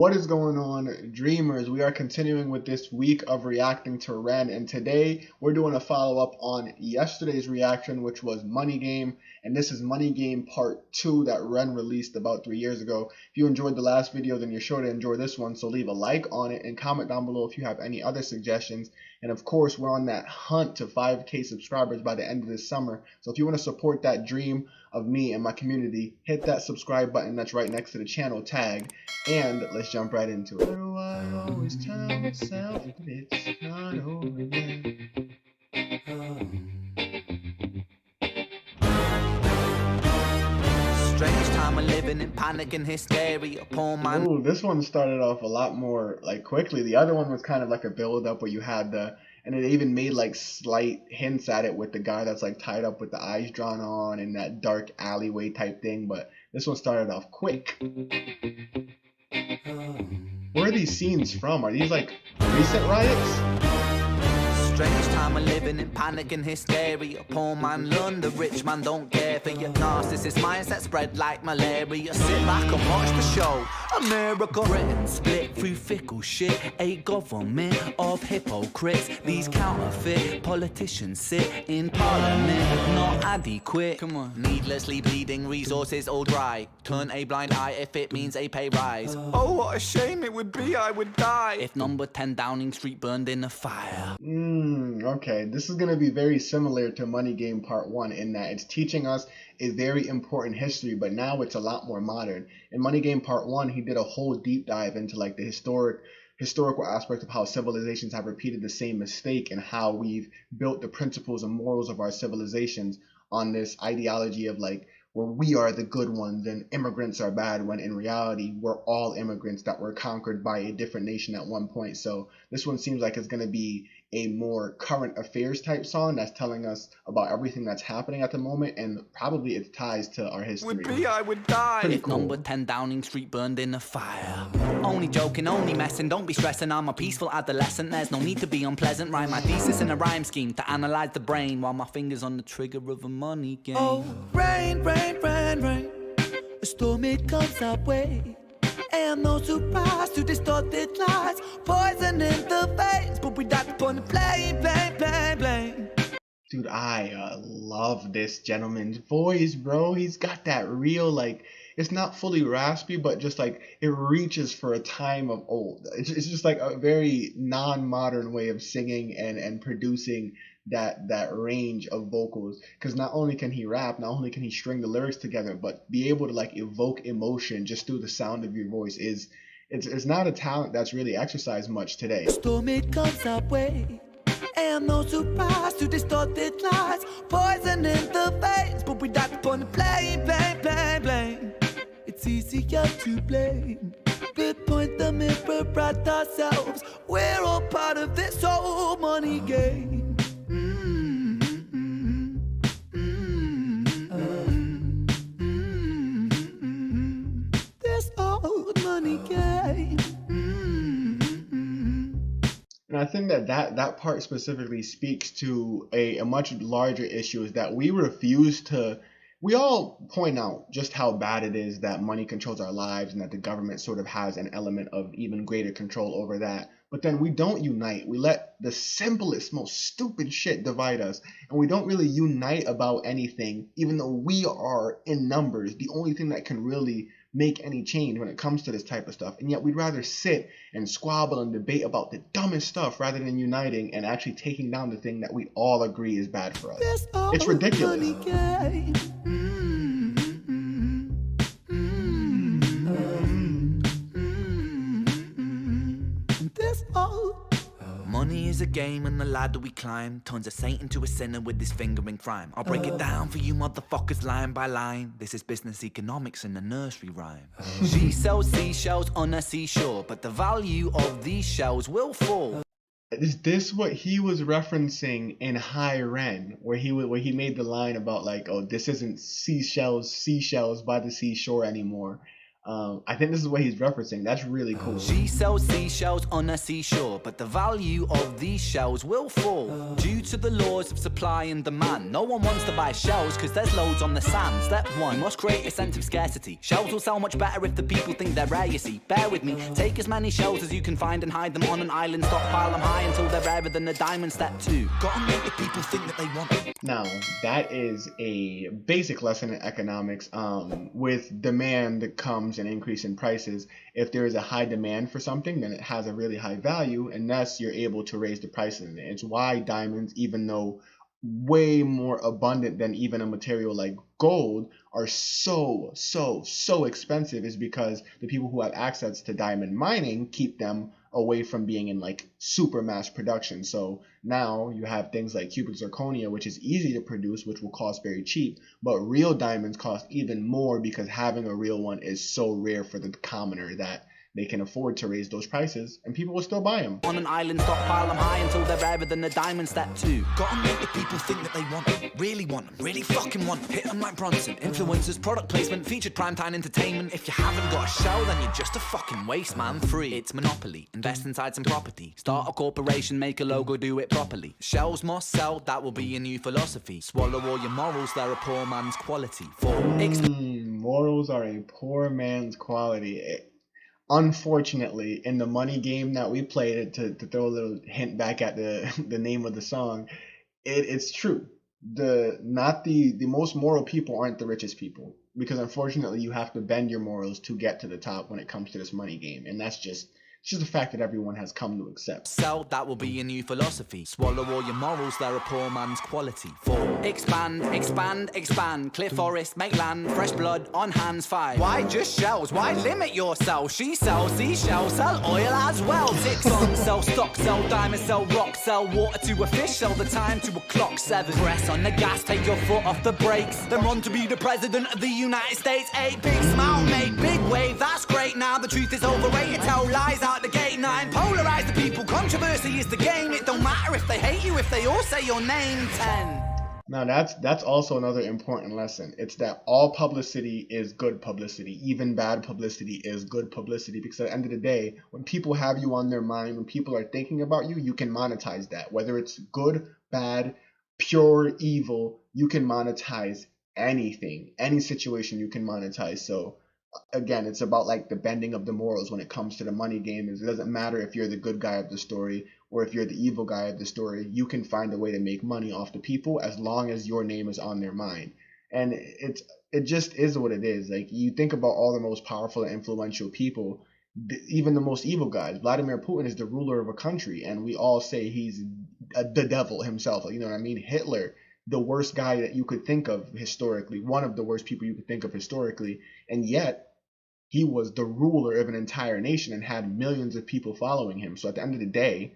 What is going on, dreamers? We are continuing with this week of reacting to Ren, and today we're doing a follow-up on yesterday's reaction, which was Money Game, and this is Money Game Part 2 that Ren released about 3 years ago. If you enjoyed the last video, then you're sure to enjoy this one, so leave a like on it and comment down below if you have any other suggestions. And of course, we're on that hunt to 5K subscribers by the end of this summer, so if you want to support that dream of me and my community, hit that subscribe button that's right next to the channel tag. And let's jump right into it. Why do I always tell myself that it's not over yet? Strange time of living in panic and hysteria. Poor man. Ooh, this one started off a lot more like quickly. The other one was kind of like a build up where you had and it even made like slight hints at it with the guy that's like tied up with the eyes drawn on in that dark alleyway type thing. But this one started off quick. Where are these scenes from? Are these like recent riots? Strange time of living in panic and hysteria. Poor man learn, the rich man don't care for your narcissist mindset spread like malaria. Sit back and watch the show. America, Britain split through fickle shit. A government of hypocrites. These counterfeit politicians sit in parliament, not adequate. Come on. Needlessly bleeding, resources all dry. Turn a blind eye if it means a pay rise. Oh, what a shame it would be, I would die if number 10 Downing Street burned in a fire. Okay, this is going to be very similar to Money Game Part 1 in that it's teaching us a very important history, but now it's a lot more modern. In Money Game Part 1, he did a whole deep dive into like the historical aspect of how civilizations have repeated the same mistake and how we've built the principles and morals of our civilizations on this ideology of like where we are the good ones and immigrants are bad, when in reality we're all immigrants that were conquered by a different nation at one point. So this one seems like it's going to be a more current affairs type song that's telling us about everything that's happening at the moment, and probably it ties to our history. Would be, I would die Pretty if cool. number 10 Downing Street burned in a fire. Only joking, only messing, don't be stressing. I'm a peaceful adolescent, there's no need to be unpleasant. Write my thesis in a rhyme scheme to analyze the brain while my fingers on the trigger of a money game. Oh, rain, rain, rain, rain, a storm it comes our way. And no surprise to distorted lies, poison in the veins, but we died upon the blame. Dude, I love this gentleman's voice, bro. He's got that real, like, it's not fully raspy, but just like it reaches for a time of old. It's just like a very non-modern way of singing and producing that range of vocals. Because not only can he rap, not only can he string the lyrics together, but be able to like evoke emotion just through the sound of your voice is it's not a talent that's really exercised much today. Storm it comes our way. And no surprise to distorted lies, poison in the veins, but we died upon the blame. It's easier to blame. We point the mirror at ourselves. We're all part of this whole money game. This old money game. And I think that part specifically speaks to a much larger issue, is that we all point out just how bad it is that money controls our lives and that the government sort of has an element of even greater control over that. But then we don't unite. We let the simplest, most stupid shit divide us. And we don't really unite about anything, even though we are in numbers the only thing that can really make any change when it comes to this type of stuff. And yet we'd rather sit and squabble and debate about the dumbest stuff rather than uniting and actually taking down the thing that we all agree is bad for us. It's ridiculous. Money is a game and the ladder we climb turns a saint into a sinner with his finger in crime. I'll break it down for you motherfuckers line by line. This is business economics in a nursery rhyme. She sells seashells on a seashore, but the value of these shells will fall. Is this what he was referencing in High Ren, where he made the line about like, oh, this isn't seashells by the seashore anymore? I think this is what he's referencing. That's really cool. She sells seashells on a seashore, but the value of these shells will fall due to the laws of supply and demand. No one wants to buy shells because there's loads on the sand. Step one, you must create a sense of scarcity. Shells will sell much better if the people think they're rare, you see. Bear with me, take as many shells as you can find and hide them on an island. Stockpile them high until they're rarer than a diamond. Step two, gotta make the people think that they want it. Now, that is a basic lesson in economics. With demand comes an increase in prices. If there is a high demand for something, then it has a really high value, and thus you're able to raise the price in it. It's why diamonds, even though way more abundant than even a material like gold, are so expensive, is because the people who have access to diamond mining keep them away from being in like super mass production. So now you have things like cubic zirconia, which is easy to produce, which will cost very cheap, but real diamonds cost even more because having a real one is so rare for the commoner that they can afford to raise those prices, and people will still buy them. On an island, stockpile them high until they're rarer than a diamond. Step two, gotta make the people think that they want them. Really want them, really fucking want them. Hit them like Bronson. Influencers, product placement, featured primetime entertainment. If you haven't got a show, then you're just a fucking waste, man. Free, it's monopoly. Invest inside some property. Start a corporation, make a logo, do it properly. Shells must sell, that will be a new philosophy. Swallow all your morals, they're a poor man's quality. Morals are a poor man's quality. Unfortunately, in the money game that we played, to throw a little hint back at the name of the song, it's true. The most moral people aren't the richest people, because unfortunately you have to bend your morals to get to the top when it comes to this money game, and it's just a fact that everyone has come to accept. Sell, that will be a new philosophy. Swallow all your morals, they're a poor man's quality. 4. Expand, expand, expand. Clear forest, make land, fresh blood on hands. 5. Why just shells? Why limit yourself? She sells seashells, sell oil as well. 6. Sell stock, sell diamonds, sell rock, sell water to a fish, sell the time to a clock. 7. Press on the gas, take your foot off the brakes, then run to be the president of the United States. 8. Big smile, make big wave, that's great. Now the truth is overrated, tell lies out the gate. 9. Polarize the people, controversy is the game. It don't matter if they hate you, if they all say your name. 10. Now that's also another important lesson. It's that all publicity is good publicity. Even bad publicity is good publicity, because at the end of the day, when people have you on their mind, when people are thinking about you, you can monetize that. Whether it's good, bad, pure, evil, you can monetize anything. Any situation you can monetize. So again, it's about like the bending of the morals when it comes to the money game. It doesn't matter if you're the good guy of the story or if you're the evil guy of the story. You can find a way to make money off the people as long as your name is on their mind. And it just is what it is. Like, you think about all the most powerful and influential people, even the most evil guys. Vladimir Putin is the ruler of a country, and we all say he's the devil himself. You know what I mean? Hitler, the worst guy that you could think of historically, one of the worst people you could think of historically, and yet he was the ruler of an entire nation and had millions of people following him. So at the end of the day,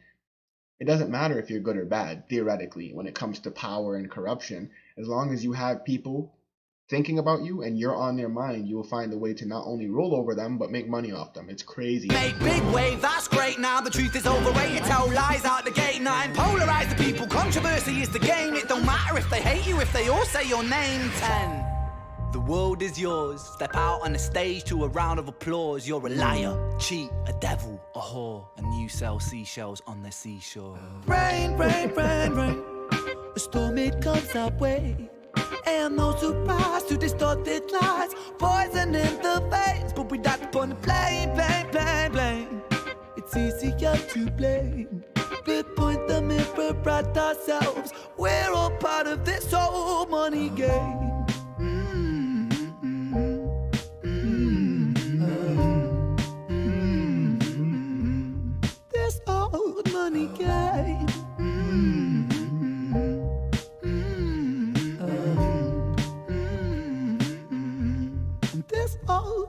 it doesn't matter if you're good or bad, theoretically, when it comes to power and corruption. As long as you have people thinking about you and you're on their mind, you will find a way to not only roll over them, but make money off them. It's crazy. Make big wave, that's great. Now the truth is overrated, tell lies out the gate. 9. Polarize the people, controversy is the game. It don't matter if they hate you, if they all say your name. 10. The world is yours. Step out on the stage to a round of applause. You're a liar, cheat, a devil, a whore, and you sell seashells on the seashore. Rain, rain, rain, rain. A storm, it comes our way. And no surprise to distorted lies. Poison in the veins, but we die upon the blame, blame, blame, blame. It's easier to blame. We point the mirror at ourselves. We're all part of this whole money game. This old money game. This old.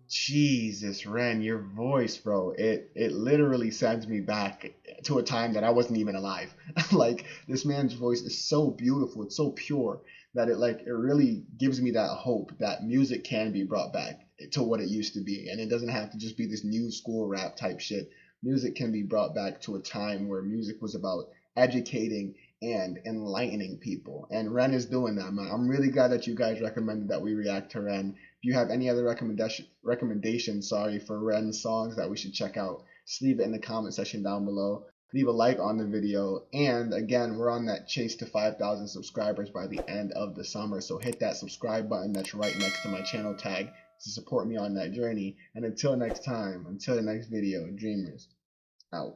Jesus, Ren, your voice, bro, it literally sends me back to a time that I wasn't even alive. Like, this man's voice is so beautiful, it's so pure, that it really gives me that hope that music can be brought back to what it used to be, and it doesn't have to just be this new school rap type shit. Music can be brought back to a time where music was about educating and enlightening people, and Ren is doing that, man. I'm really glad that you guys recommended that we react to Ren. If you have any other recommendations, for Ren songs that we should check out, just leave it in the comment section down below. Leave a like on the video, and again, we're on that chase to 5,000 subscribers by the end of the summer, so hit that subscribe button that's right next to my channel tag to support me on that journey. And until next time, until the next video, dreamers out.